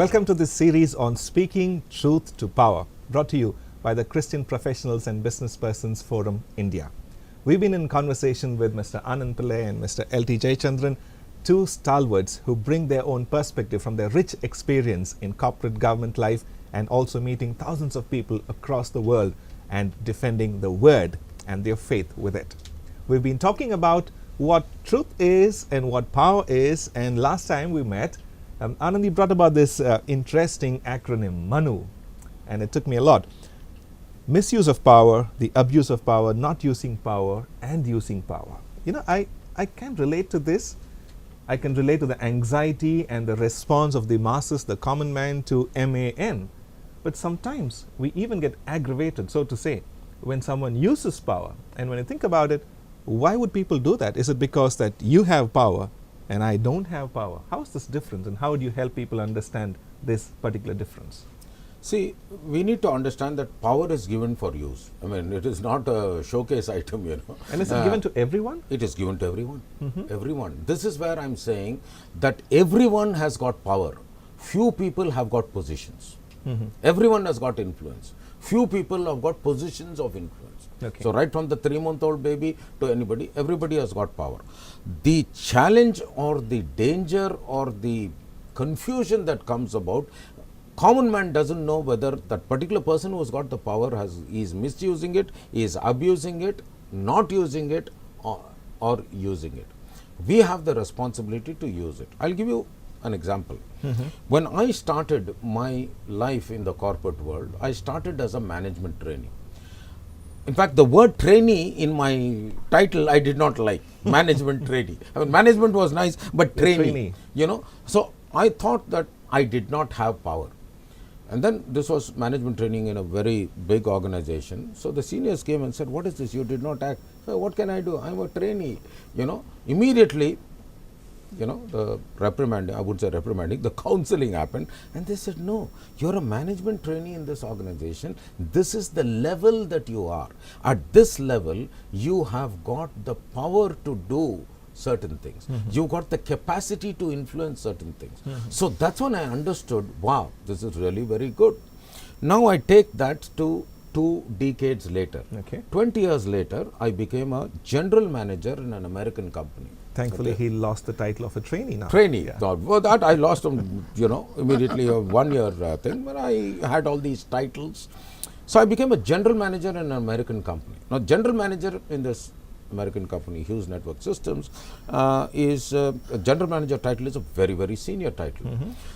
Welcome to this series on Speaking Truth to Power, brought to you by the Christian Professionals and Businesspersons Forum, India. We've been in conversation with Mr. Anand Pillai and Mr. L.T. Jayachandran, two stalwarts who bring their own perspective from their rich experience in corporate government life and also meeting thousands of people across the world and defending the word and their faith with it. We've been talking about what truth is and what power is, and last time we met, Anand brought about this interesting acronym, MANU, and it took me a lot. Misuse of power, the abuse of power, not using power, and using power. You know, I can relate to this. I can relate to the anxiety and the response of the masses, the common man, to MAN. But sometimes we even get aggravated, so to say, when someone uses power. And when I think about it, why would people do that? Is it because that you have power and I don't have power? How is this different, and how would you help people understand this particular difference? See, we need to understand that power is given for use. I mean, it is not a showcase item, you know. And is it given to everyone? It is given to everyone. Everyone. This is where I'm saying that everyone has got power. Few people have got positions. Everyone has got influence. Few people have got positions of influence. Okay. So right from the 3-month-old baby to anybody, everybody has got power. The challenge or the danger or the confusion that comes about, common man doesn't know whether that particular person who has got the power is misusing it, is abusing it, not using it, or using it. We have the responsibility to use it. I'll give you an example. When I started my life in the corporate world, I started as a management trainee. In fact, the word trainee in my title I did not like. Management trainee. I mean, management was nice, but trainee, you know. So I thought that I did not have power. And then this was management training in a very big organization. So the seniors came and said, "What is this? You did not act." So what can I do? I'm a trainee. You know, immediately, you know, the reprimanding, I would say reprimanding, the counseling happened, and they said, "No, you're a management trainee in this organization. This is the level that you are. At this level, you have got the power to do certain things. You've got the capacity to influence certain things." So that's when I understood, wow, this is really very good. Now I take that to 2 decades later. 20 years later, I became a general manager in an American company. Thankfully, he lost the title of a trainee now. Trainee. Yeah. For that, I lost him, you know, immediately a 1-year thing, but I had all these titles. So I became a general manager in an American company. Now, general manager in this American company, Hughes Network Systems, is a general manager title is a very, very senior title.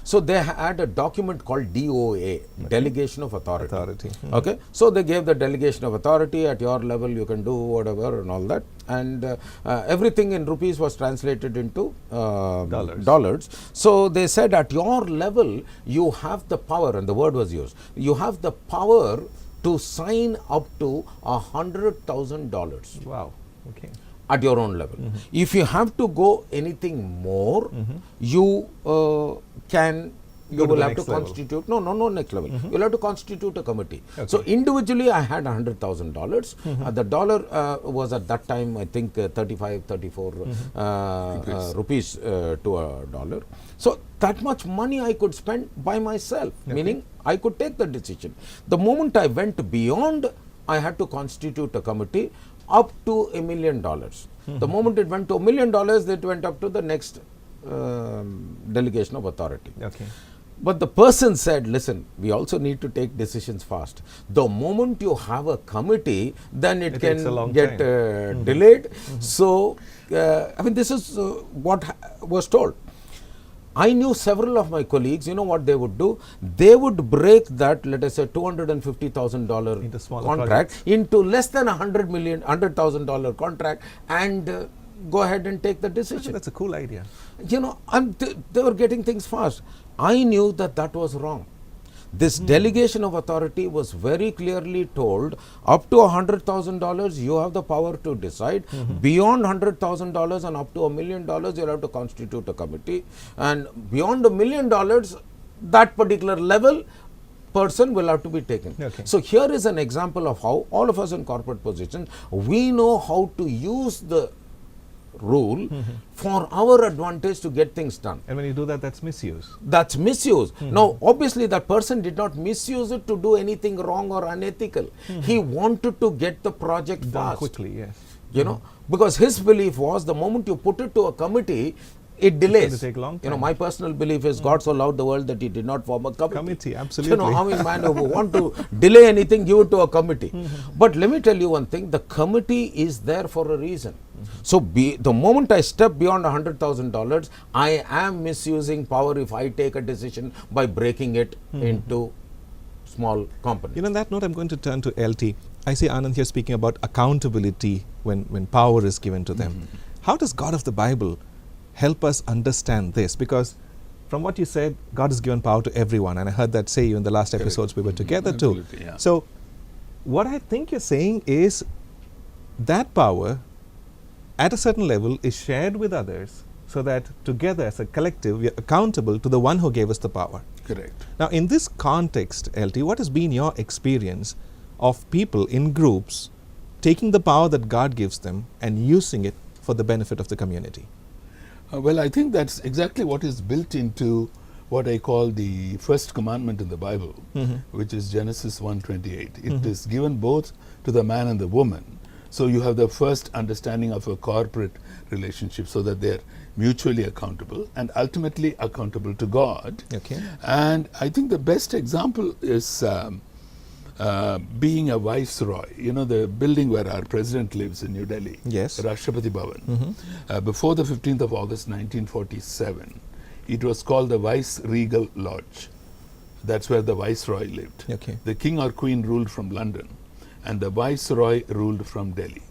So they had a document called DOA, Delegation of Authority. Okay, so they gave the delegation of authority. At your level, you can do whatever and all that. And everything in rupees was translated into dollars. So they said, at your level, you have the power, and the word was used, you have the power to sign up to $100,000. Wow. Okay. At your own level. If you have to go anything more, you can, you will have to constitute, no next level. You'll have to constitute a committee. Okay. So individually I had $100,000. The dollar was at that time, I think 34 rupees to a dollar. So that much money I could spend by myself, meaning I could take the decision. The moment I went beyond, I had to constitute a committee up to $1 million. The moment it went to $1 million, it went up to the next delegation of authority. Okay. But the person said, listen, we also need to take decisions fast. The moment you have a committee, then it can get delayed. So, I mean, this is what was told. I knew several of my colleagues, you know what they would do? They would break that, let us say, $250,000 contract into less than $100,000 contract and go ahead and take the decision. That's a cool idea. You know, they were getting things fast. I knew that that was wrong. This delegation of authority was very clearly told, up to $100,000 you have the power to decide. Beyond $100,000 and up to $1 million you'll have to constitute a committee, and beyond $1 million, that particular level person will have to be taken. Okay. So here is an example of how all of us in corporate positions, we know how to use the rule for our advantage to get things done. And when you do that, that's misuse. That's misuse. Now, obviously, that person did not misuse it to do anything wrong or unethical. He wanted to get the project Done fast. quickly, yes. You know, because his belief was the moment you put it to a committee, it delays. It's going to take a long You know, time. my personal belief is God so loved the world that he did not form a committee. Absolutely. You know, I mean, man, if you want to delay anything, give it to a committee. But let me tell you one thing, the committee is there for a reason. So the moment I step beyond $100,000, I am misusing power if I take a decision by breaking it into small components. You know, on that note, I'm going to turn to LT. I see Anand here speaking about accountability when power is given to them. How does God of the Bible help us understand this? Because from what you said, God has given power to everyone, and I heard that say you in the last episodes we were together too. Yeah. So what I think you're saying is that power at a certain level is shared with others, so that together as a collective we are accountable to the one who gave us the power. Correct. Now, in this context, LT, what has been your experience of people in groups taking the power that God gives them and using it for the benefit of the community? Well, I think that's exactly what is built into what I call the first commandment in the Bible, which is Genesis 1:28. It is given both to the man and the woman. So you have the first understanding of a corporate relationship so that they're mutually accountable and ultimately accountable to God. Okay. And I think the best example is being a viceroy. You know, the building where our president lives in New Delhi, Yes. Rashtrapati Bhavan. Before the 15th of August 1947, it was called the Vice-Regal Lodge. That's where the viceroy lived. Okay. The king or queen ruled from London, and the viceroy ruled from Delhi.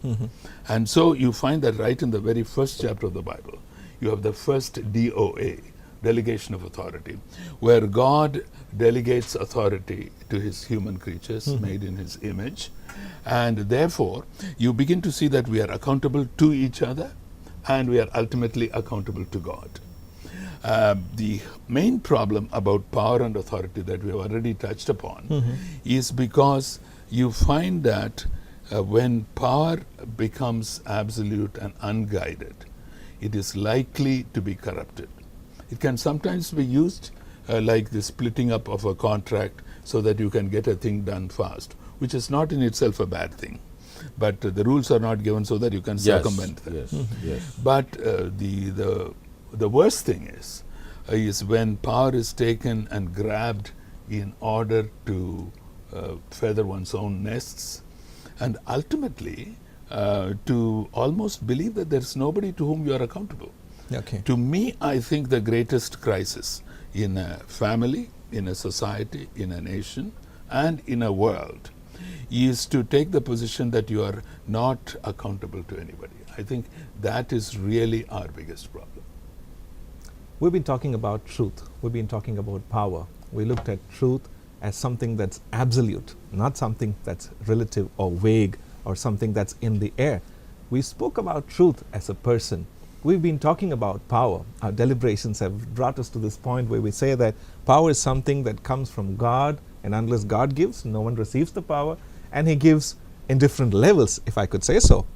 And so you find that right in the very first chapter of the Bible, you have the first DOA, Delegation of Authority, where God delegates authority to his human creatures made in his image. And therefore, you begin to see that we are accountable to each other and we are ultimately accountable to God. The main problem about power and authority that we have already touched upon is because you find that when power becomes absolute and unguided, it is likely to be corrupted. It can sometimes be used like the splitting up of a contract so that you can get a thing done fast, which is not in itself a bad thing. But the rules are not given so that you can circumvent them. Yes. But the worst thing is when power is taken and grabbed in order to feather one's own nests, and ultimately to almost believe that there's nobody to whom you are accountable. Okay. To me, I think the greatest crisis in a family, in a society, in a nation, and in a world is to take the position that you are not accountable to anybody. I think that is really our biggest problem. We've been talking about truth. We've been talking about power. We looked at truth as something that's absolute, not something that's relative or vague or something that's in the air. We spoke about truth as a person. We've been talking about power. Our deliberations have brought us to this point where we say that power is something that comes from God, and unless God gives, no one receives the power, and he gives in different levels, if I could say so.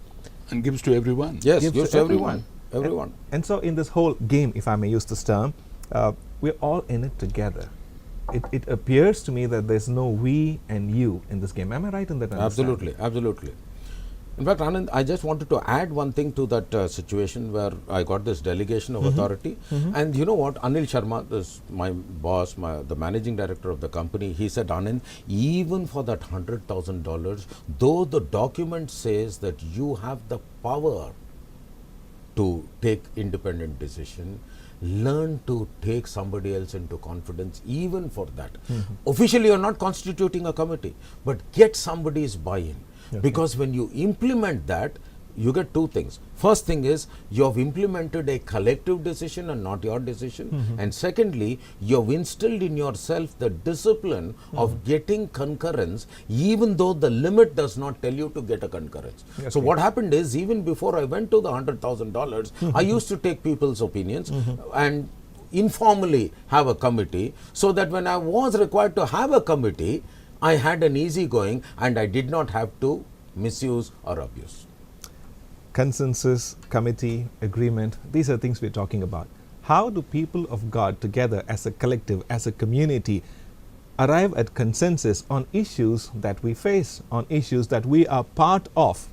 And gives to everyone. Yes, Gives to everyone. Everyone. And so in this whole game, if I may use this term, we're all in it together. It appears to me that there's no we and you in this game. Am I right in that understanding? Absolutely. In fact, Anand, I just wanted to add one thing to that situation where I got this delegation of authority. And you know what? Anil Sharma, this my boss, the managing director of the company, he said, Anand, even for that $100,000, though the document says that you have the power to take independent decision, learn to take somebody else into confidence even for that. Officially, you're not constituting a committee, but get somebody's buy-in. Okay. Because when you implement that, you get two things. First thing is, you have implemented a collective decision and not your decision. And secondly, you have instilled in yourself the discipline of getting concurrence, even though the limit does not tell you to get a concurrence. Okay. So what happened is, even before I went to the $100,000, I used to take people's opinions and informally have a committee, so that when I was required to have a committee, I had an easy going and I did not have to misuse or abuse. consensus, committee, agreement. These are things we're talking about. How do people of God together as a collective, as a community, arrive at consensus on issues that we face, on issues that we are part of?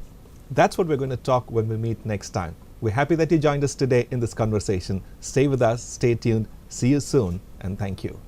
That's what we're going to talk when we meet next time. We're happy that you joined us today in this conversation. Stay with us, stay tuned, see you soon, and thank you.